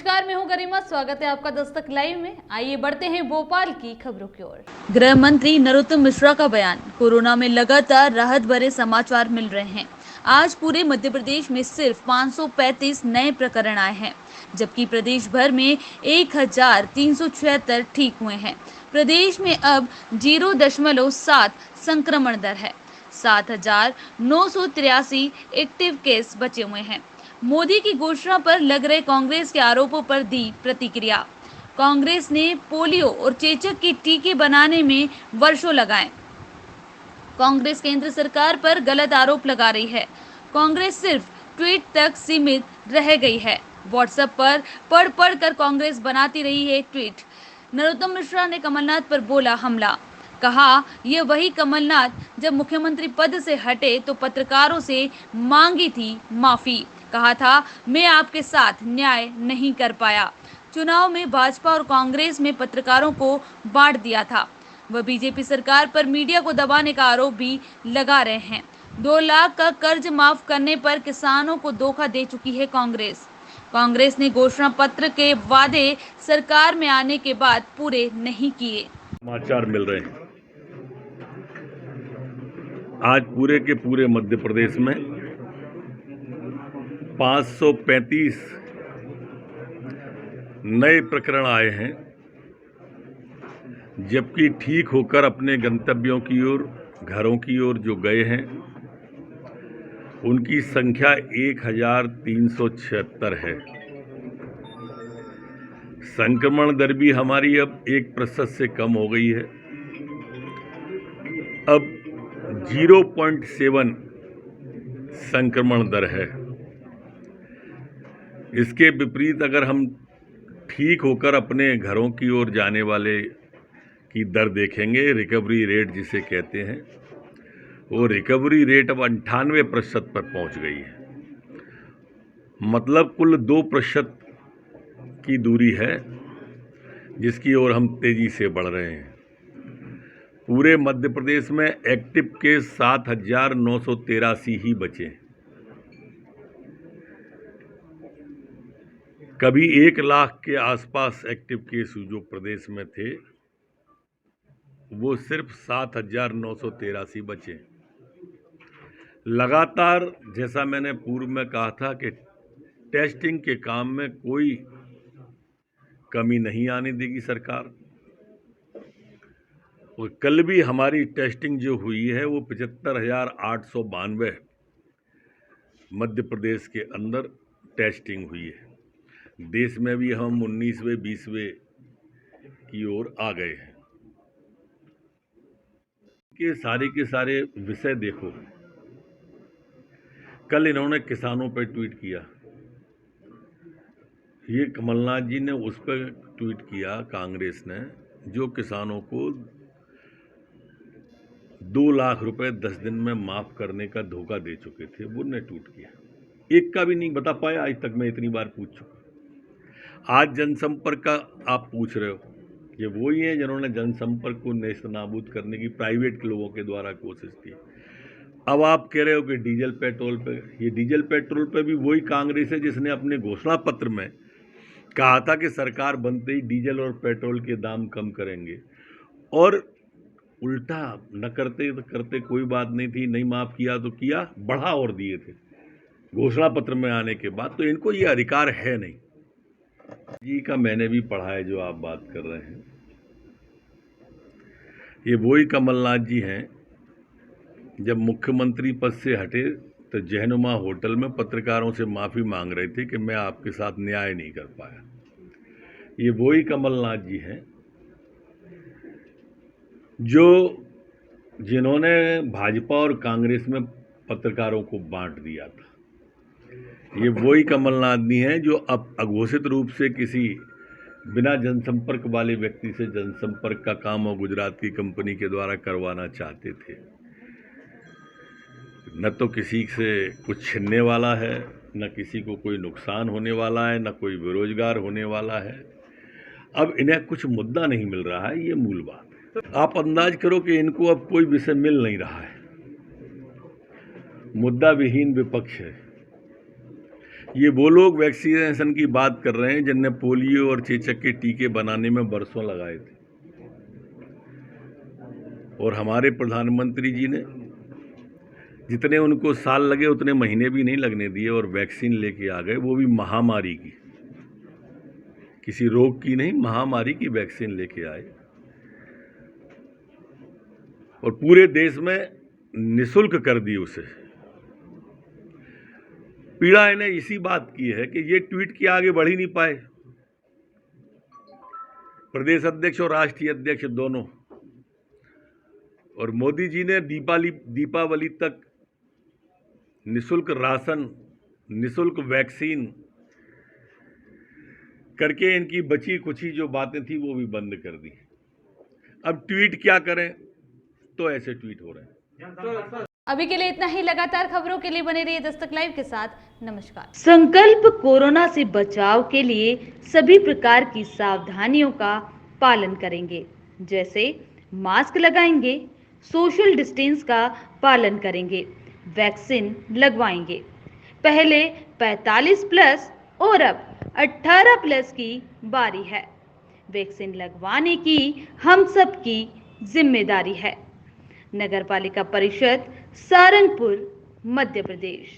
नमस्कार, मैं हूं गरिमा। स्वागत है आपका दस्तक लाइव में। आइए बढ़ते हैं भोपाल की खबरों की ओर। गृह मंत्री नरोत्तम मिश्रा का बयान। कोरोना में लगातार राहत भरे समाचार मिल रहे हैं। आज पूरे मध्य प्रदेश में सिर्फ 535 नए प्रकरण आए हैं, जबकि प्रदेश भर में 1376 ठीक हुए हैं। प्रदेश में अब 0.7 संक्रमण दर है। 7,983 एक्टिव केस बचे हुए हैं। मोदी की घोषणा पर लग रहे कांग्रेस के आरोपों पर दी प्रतिक्रिया। कांग्रेस ने पोलियो और चेचक के टीके बनाने में वर्षों लगाए। कांग्रेस केंद्र सरकार पर गलत आरोप लगा रही है। कांग्रेस सिर्फ ट्वीट तक सीमित रह गई है। व्हाट्सएप पर पढ़ कर कांग्रेस बनाती रही है ट्वीट। नरोत्तम मिश्रा ने कमलनाथ पर बोला हमला। कहा, यह वही कमलनाथ जब मुख्यमंत्री पद से हटे तो पत्रकारों से मांगी थी माफी। कहा था, मैं आपके साथ न्याय नहीं कर पाया। चुनाव में भाजपा और कांग्रेस में पत्रकारों को बांट दिया था। वह बीजेपी सरकार पर मीडिया को दबाने का आरोप भी लगा रहे हैं। 2 लाख का कर्ज माफ करने पर किसानों को धोखा दे चुकी है कांग्रेस। कांग्रेस ने घोषणा पत्र के वादे सरकार में आने के बाद पूरे नहीं किए। समाचार मिल रहे हैं। आज पूरे के पूरे मध्य प्रदेश में 535 नए प्रकरण आए हैं, जबकि ठीक होकर अपने गंतव्यों की ओर, घरों की ओर जो गए हैं उनकी संख्या 1376 है। संक्रमण दर भी हमारी अब 1% से कम हो गई है। अब 0.7 संक्रमण दर है। इसके विपरीत अगर हम ठीक होकर अपने घरों की ओर जाने वाले की दर देखेंगे, रिकवरी रेट जिसे कहते हैं, वो रिकवरी रेट अब 98% पर पहुंच गई है। मतलब कुल 2% की दूरी है जिसकी ओर हम तेजी से बढ़ रहे हैं। पूरे मध्य प्रदेश में एक्टिव केस 7,983 ही बचे। कभी 1 लाख के आसपास एक्टिव केस जो प्रदेश में थे, वो सिर्फ 7,983 बचे। लगातार, जैसा मैंने पूर्व में कहा था कि टेस्टिंग के काम में कोई कमी नहीं आने देगी सरकार। और कल भी हमारी टेस्टिंग जो हुई है वो 75,892 मध्य प्रदेश के अंदर टेस्टिंग हुई है। देश में भी हम 19वें 20वें की ओर आ गए हैं। के सारे विषय देखो। कल इन्होंने किसानों पर ट्वीट किया। ये कमलनाथ जी ने उस पर ट्वीट किया, कांग्रेस ने, जो किसानों को 2 लाख रुपए 10 दिन में माफ करने का धोखा दे चुके थे, वो ने ट्वीट किया। एक का भी नहीं बता पाया आज तक। मैं इतनी बार पूछ चुका। आज जनसंपर्क का आप पूछ रहे हो, ये वही है जिन्होंने जनसंपर्क को नेस्तनाबूद करने की प्राइवेट लोगों के द्वारा कोशिश की। अब आप कह रहे हो कि डीजल पेट्रोल पे, ये डीजल पेट्रोल पे भी वही कांग्रेस है जिसने अपने घोषणा पत्र में कहा था कि सरकार बनते ही डीजल और पेट्रोल के दाम कम करेंगे, और उल्टा न करते कोई बात नहीं थी, नहीं माफ किया तो किया, बढ़ा और दिए थे घोषणा पत्र में आने के बाद। तो इनको ये अधिकार है नहीं। जी का मैंने भी पढ़ा है जो आप बात कर रहे हैं। ये वही कमलनाथ जी हैं जब मुख्यमंत्री पद से हटे तो जहनुमा होटल में पत्रकारों से माफी मांग रहे थे कि मैं आपके साथ न्याय नहीं कर पाया। ये वही कमलनाथ जी हैं जिन्होंने भाजपा और कांग्रेस में पत्रकारों को बांट दिया था। ये वही कमलनाथ जी हैं जो अब अघोषित रूप से किसी बिना जनसंपर्क वाले व्यक्ति से जनसंपर्क का काम और गुजरात की कंपनी के द्वारा करवाना चाहते थे। न तो किसी से कुछ छिनने वाला है, न किसी को कोई नुकसान होने वाला है, न कोई बेरोजगार होने वाला है। अब इन्हें कुछ मुद्दा नहीं मिल रहा है, ये मूल बात है। आप अंदाज करो कि इनको अब कोई विषय मिल नहीं रहा है। मुद्दा विहीन विपक्ष है। ये वो लोग वैक्सीनेशन की बात कर रहे हैं जिनने पोलियो और चेचक के टीके बनाने में बरसों लगाए थे, और हमारे प्रधानमंत्री जी ने जितने उनको साल लगे उतने महीने भी नहीं लगने दिए और वैक्सीन लेके आ गए, वो भी महामारी की, किसी रोग की नहीं, महामारी की वैक्सीन लेके आए और पूरे देश में निःशुल्क कर दी उसे। पीड़ा इन्हें इसी बात की है कि ये ट्वीट के आगे बढ़ ही नहीं पाए, प्रदेश अध्यक्ष और राष्ट्रीय अध्यक्ष दोनों। और मोदी जी ने दीपावली तक निःशुल्क राशन, निःशुल्क वैक्सीन करके इनकी बची कुची जो बातें थी वो भी बंद कर दी। अब ट्वीट क्या करें, तो ऐसे ट्वीट हो रहे हैं। अभी के लिए इतना ही। लगातार खबरों के लिए बने रहिए दस्तक लाइव के साथ। नमस्कार। संकल्प कोरोना से बचाव के लिए सभी प्रकार की सावधानियों का पालन करेंगे, जैसे मास्क लगाएंगे, सोशल डिस्टेंस का पालन करेंगे, वैक्सीन लगवाएंगे। पहले 45 प्लस और अब 18 प्लस की बारी है। वैक्सीन लगवाने की हम सबकी जिम्मेदारी है। नगर पालिका परिषद, सारंगपुर, मध्य प्रदेश।